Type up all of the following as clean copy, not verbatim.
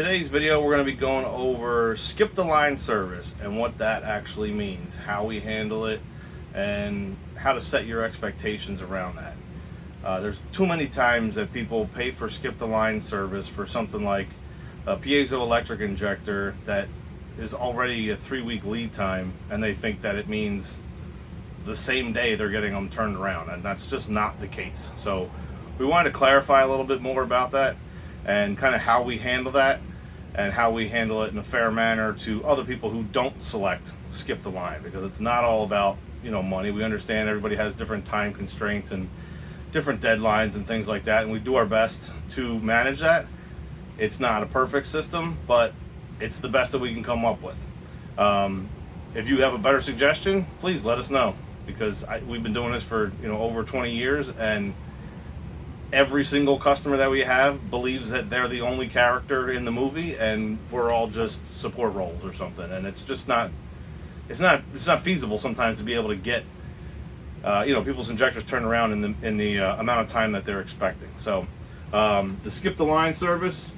today's video, we're going to be going over skip the line service and what that actually means, how we handle it, and how to set your expectations around that. There's too many times that people pay for skip the line service for something like a piezoelectric injector that is already a 3-week lead time, and they think that it means the same day they're getting them turned around, and that's just not the case. So we wanted to clarify a little bit more about that and kind of how we handle that and how we handle it in a fair manner to other people who don't select skip the line, because it's not all about, you know, money. We understand everybody has different time constraints and different deadlines and things like that, and we do our best to manage that. It's not a perfect system, but it's the best that we can come up with. If you have a better suggestion, please let us know, because we've been doing this for, you know, over 20 years, and every single customer that we have believes that they're the only character in the movie and we're all just support roles or something, and it's just not feasible sometimes to be able to get you know, people's injectors turned around in the amount of time that they're expecting. So the skip the line service,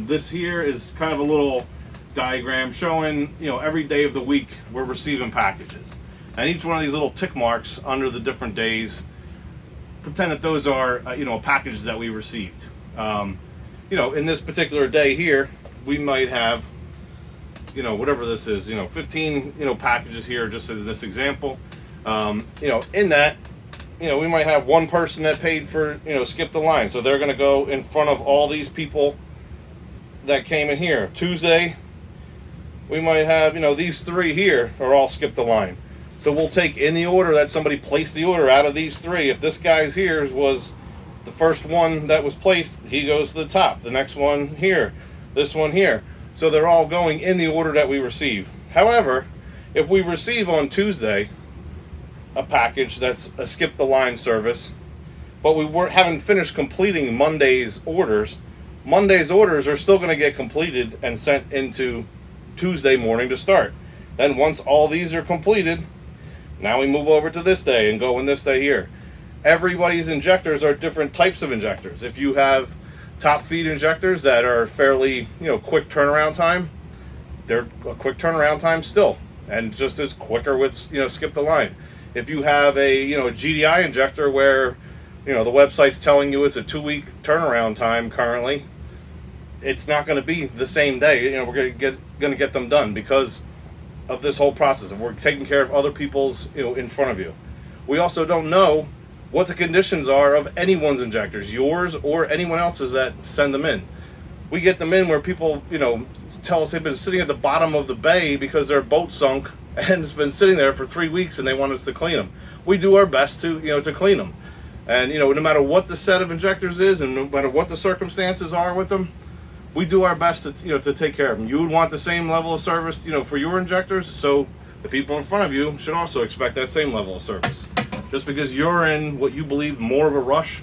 this here is kind of a little diagram showing, you know, every day of the week we're receiving packages, and each one of these little tick marks under the different days pretend that those are you know, packages that we received. You know, in this particular day here, we might have, you know, whatever this is, you know, 15, you know, packages here, just as this example. You know, in that, you know, we might have one person that paid for, you know, skip the line, so they're going to go in front of all these people that came in here. Tuesday, we might have, you know, these 3 here are all skip the line. So we'll take in the order that somebody placed the order out of these 3. If this guy's here was the first one that was placed, he goes to the top. The next one here, this one here. So they're all going in the order that we receive. However, if we receive on Tuesday a package that's a skip the line service, but we haven't finished completing Monday's orders are still going to get completed and sent into Tuesday morning to start. Then once all these are completed, now we move over to this day and go in this day here. Everybody's injectors are different types of injectors. If you have top feed injectors that are fairly, you know, quick turnaround time, they're a quick turnaround time still, and just as quicker with, you know, skip the line. If you have a, you know, a GDI injector where, you know, the website's telling you it's a 2-week turnaround time currently, it's not going to be the same day. You know, we're going to get them done because of this whole process, and we're taking care of other people's, you know, in front of you. We also don't know what the conditions are of anyone's injectors, yours or anyone else's that send them in. We get them in where people, you know, tell us they've been sitting at the bottom of the bay because their boat sunk and it's been sitting there for 3 weeks and they want us to clean them. We do our best to, you know, to clean them. And, you know, no matter what the set of injectors is and no matter what the circumstances are with them, we do our best to, you know, to take care of them. You would want the same level of service, you know, for your injectors, so the people in front of you should also expect that same level of service. Just because you're in what you believe more of a rush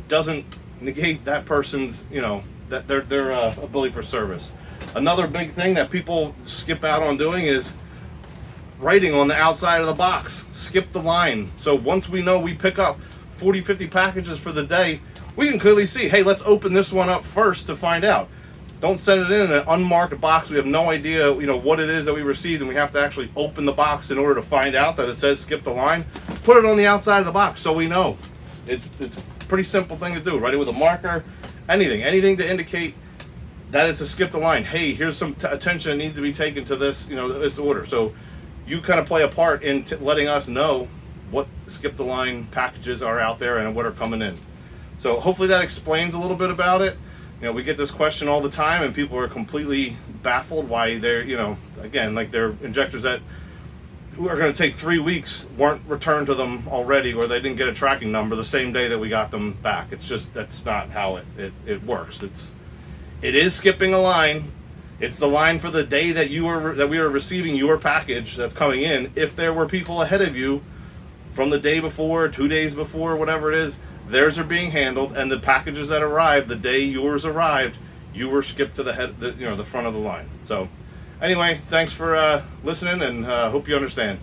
doesn't negate that person's, you know, that their ability for service. Another big thing that people skip out on doing is writing on the outside of the box, skip the line. So once we know we pick up 40, 50 packages for the day, we can clearly see, hey, let's open this one up first to find out. Don't send it in an unmarked box. We have no idea, you know, what it is that we received, and we have to actually open the box in order to find out that it says skip the line. Put it on the outside of the box so we know. It's a pretty simple thing to do. Write it with a marker, anything to indicate that it's a skip the line. Hey, here's some attention that needs to be taken to this, you know, this order. So you kind of play a part in letting us know what skip the line packages are out there and what are coming in. So hopefully that explains a little bit about it. You know, we get this question all the time, and people are completely baffled why they're, you know, again, like their injectors that are going to take 3 weeks weren't returned to them already, or they didn't get a tracking number the same day that we got them back. It's just, that's not how it works. It is skipping a line. It's the line for the day that we are receiving your package that's coming in. If there were people ahead of you from the day before, 2 days before, whatever it is, theirs are being handled, and the packages that arrived the day yours arrived, you were skipped to the front of the line. So anyway, thanks for listening, and hope you understand.